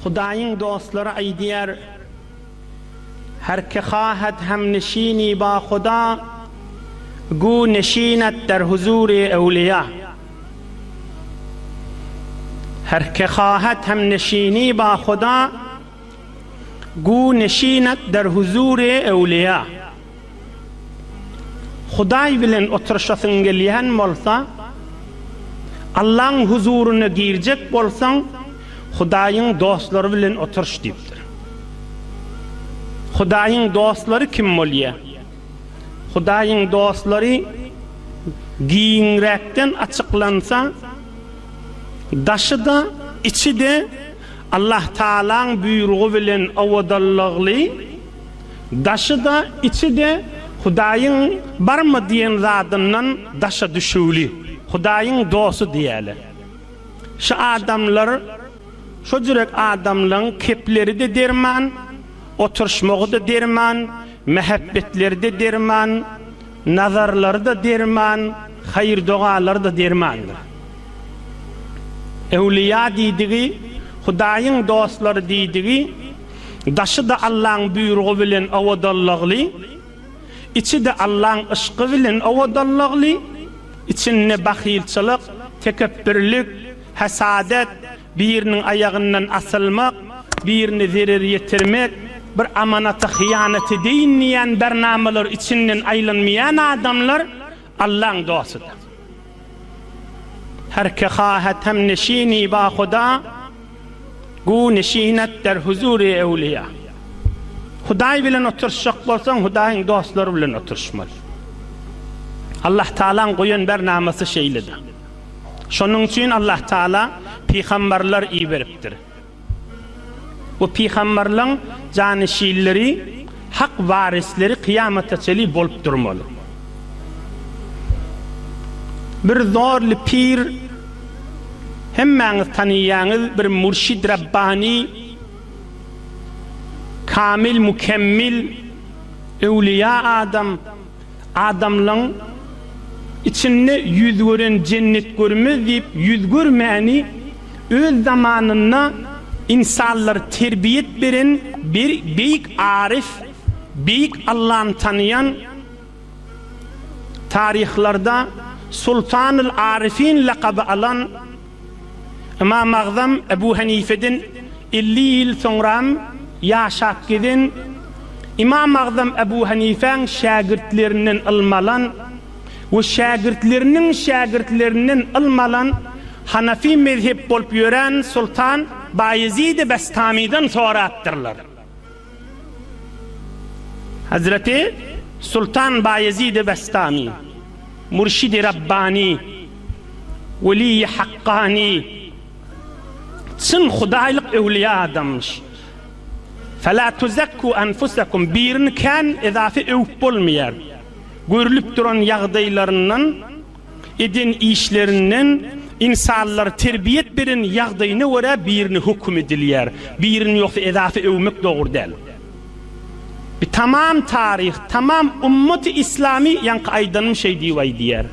Hudaýyň dostlary aýdýar, her ki hahat hem neşini ba Huda, gu neşinet der huzuri evliya. Her ki hahat hem neşini ba Huda, gu neşinet der huzuri evliya. Hudaý bilen oturşasyň gelýän bolsa, Allah'ın huzuruna girecek bolsaň, Hudaýyň dostlary bilen oturuş diýipdir. Hudaýyň dostlary kim bolýar? Hudaýyň dostlary giňrekden açyklansa, daşy da içi de Allah Taala'nın buýrugy bilen awadalygy, daşy da içi de Hudaýyň barmy diýen zadyndan daşa düşüli. Hudaýyň dosty diýerler. Şu adamlar, şu jürek adamlaryň kepleri de derman, oturşmagy da derman, mehabbetleri de derman, nazarları da derman, hayır duaları da dermandır. Evliya diýdigi, Hudaýyň dostlary diýdigi, daşy da Allah'ın buýrugy bilen awadalygy, içi de Allah'ın ışqı bilen awadalygy, içinde bahilçilik, tekebbürlük, hasadet, birinin ayağından asılmak, birini zerer yetirmek, bir amanata hıyaneti deyinleyen bernameler içinden aýlanmayan adamlar Allah'ın dostudur. Her ki hahat hem neşini ba Huda, gu neşinet der huzuri evliya. Hudaý bilen oturşak bolsaň, Hudaýyň dostlary bilen oturşmaly. Allah Taala'nın goýan bernamesy şeýledi. Şonuň üçin Allah Taala peýgamberler iý beripdir. Bu peýgamberleň janişilleri, hak warisleri kıyamata çeli bolup durmaly. Bir zorly pir, hemmeňiz taniýaňyz bir murşid Rabbani, kamil, mükemmel, evliya adam, adamlaryň içinde yüz gören cennet görmez diýip yüz görmäni öz zamanyna insanlar terbiyet beren bir beýik arif, beýik Allah'ı tanıyan, tarihlarda Sultanul Arifin laqaby alan İmam Azam Ebu Hanife'den 50 yıl sonra yaşap giden İmam Azam Ebu Hanife'nin şagirdlerinden almalan ve şagirdlerinin almalan Hanafi mezhep bolup ýören Sultan Bayezid Bestami'den soratdyrlar. Hazreti Sultan Bayezid Bestami, Murşid-i Rabbani, Veli-i Hakkani, çyn Hudaýlyk evliya adammış. فَلَا تُزَكُّوا أَنفُسَكُمْ birini kan edafi öwüp bolmaýar. Görülüp duran ýagdaýlarynyň, edin işlerinden insanlar terbiyet beren ýagdaýyna görä birini hukm edilýär. Birini ýoksa edafi öwmek dogry däl. Bir tamam tarih, tamam ümmeti İslami ýanky aýdanyň şey diýär.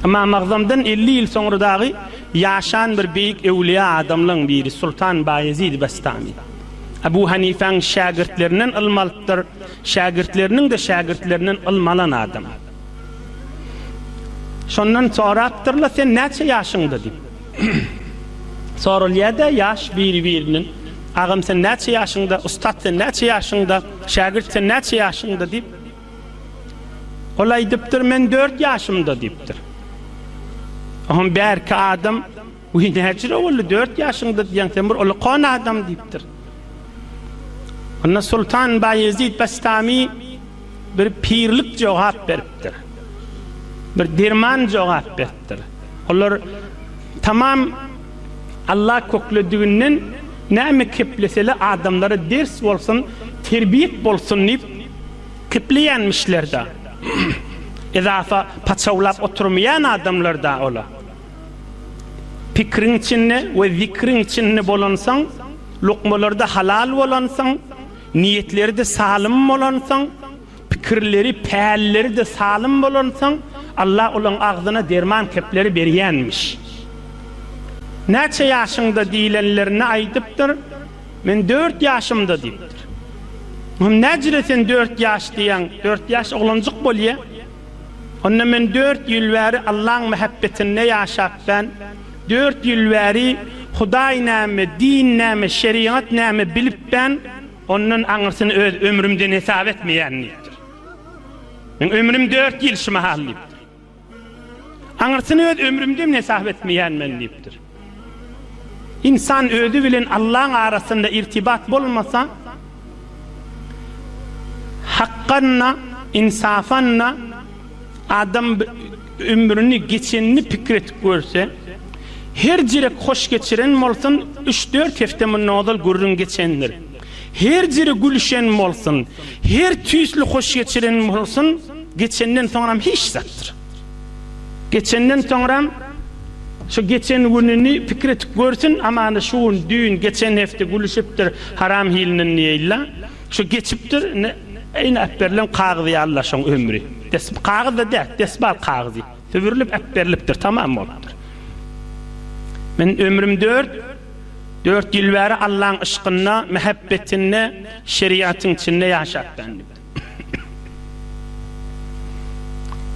Ama Magzamdan 50 yıl sonra dagy yaşan bir beýik evliya adamlaryň biri Sultan Bayezid Bestami. Ebu Hanife'nin şagirdlerinden almalydyr, şagirdlerinin de şagirdlerinden almalan adam. Şondan soratdyrlar, sen näçe ýaşyňda diýip. Sorulýa-da ýaş bir-birinin. Agam sen näçe ýaşyňda, ustad sen näçe ýaşyňda, şagird sen näçe ýaşyňda diýip. Olay diýipdir, men 4 ýaşymda diýipdir. Aham bärki adam, "Uy näçe boldy 4 ýaşyňda diýen sen bir ulkan adam" diýipdir. Onda Sultan Bayezid Bestami bir pirlik jogap beripdir. Bir derman jogap beripdir. Olar tamam Allah köklediğinden näme kepleseler adamlara ders bolsun, terbiyet bolsun diýip kepleýänmişler da. Ezafa paçawlap oturmayan adamlar da ola. Pikriň içinde we zikriň içinde bolansaň, lokmalarda halal bolansaň, niyetleri de salim bolansaň, pikirleri, päälleri de salim bolansaň, Allah olaň agzyna derman kepleri berýänmiş. Neçe yaşında diýilenlerine aýdypdyr. Men 4 ýaşymda diýipdir. Necretin 4 ýaş diýen 4 ýaş oglanjyk bolýa. Onda men 4 ýyl bäri Allahyň mehabbetinde ýaşap ben 4 ýyl bäri Hudaý näme, din näme, şeriat näme bilip ben ondan aňyrsyny öz ömrümden hesap etmeýändir. Men ömrüm 4 ýyl şu mahallypdyr. Aňyrsyny öz ömrümden hesap etmeýänmen diýipdir. İnsan özü bilen Allah'ın arasında irtibat bolmasa hakkanna, insafanna adam ömrünü geçenini pikret görse her jere hoş geçiren bolsun 3-4 heftemin nodal gurrun geçendir. Her jere gülüşen bolsun, her tüýsli hoş geçiren bolsun geçenden sonra hiç zatdır. Geçenden sonra şu geçen gününü fikret görsün ama şu düğün geçen hafta gülüşüptür haram hilinin niýeýle şu geçipdir ayna äpberlen kağızy Allah'ın ömrü desip kağıza der desbal kağızy töwürlüp äpberlipdir tamam bolupdyr. Men ömrüm 4 ýyl bäri Allah'ın ışkyna mehabbetine şeriatyň içinde ýaşap ben.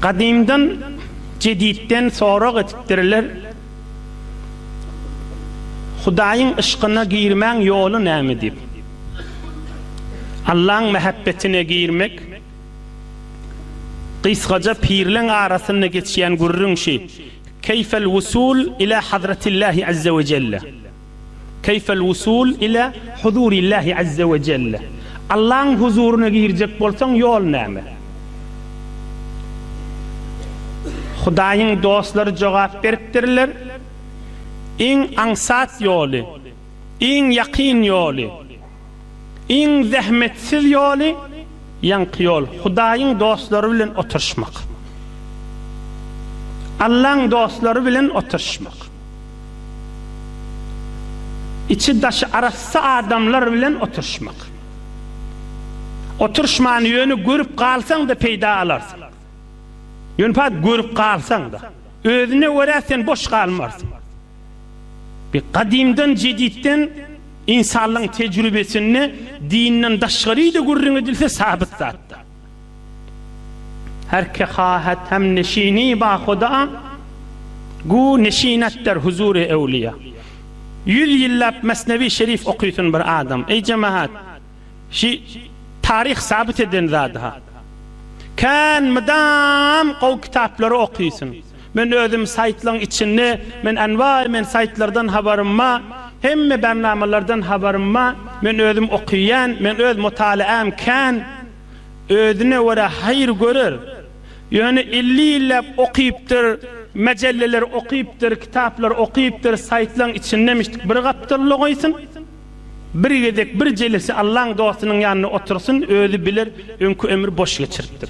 Kadimden jedidden sonra etipdirler Hudaýyň ışkyna girmäň ýoly näme diýip. Allah'ın mehabbetine girmek kysgaca pirleň arasynda geçýän gurrun şey. Keyfel wusul ila hadratillahi azza ve celle. Keyfel wusul ila huzurillahi azza ve celle. Allah'ın huzuruna girjek bolsaň ýol näme? Hudaýyň dostlary jogap beripdirler. Iň ansat ýoly, iň ýaqyn ýoly, iň zähmetsiz ýoly ýanky ýol Hudaýyň dostlary bilen oturşmak. Allah'ın dostlary bilen oturşmak. İçi daşı arasy adamlar bilen oturşmak. Oturşmany ýöni görüp galsaň da peýda alarsyň. Ýöni pat görüp galsaň da özüne görä sen boş galmarsyň. Bir kadimden jedidden insanlyň tejrübesini dinden daşgary da gurrun edilse sabit zatda. Her ki hahat hem neşini ba Huda gu neşinetdir huzur-i evliya. 100 ýyllap Mesnevi Şerif okuysun bir adam. Ey cemaat, tarih sabit eden zada. Kan madam qow kitaplary okuysun. Men özüm saytlaryň içinde men men saytlardan habarymma, hemme bernamalardan habarymma, men özüm okuyan, men öz mutalaam kan özüne wara hayır görür. Yani 50 ýyllap okuyupdyr, mecelleler okuyupdyr, kitaplar okuyupdyr, saytlaryň içindemişdik. Bir gapdyrly goýsun. Bir gedek bir jelesi Allah'ın dostunyň ýanyna otursun, özü bilir, öňkü ömür boş geçiripdir.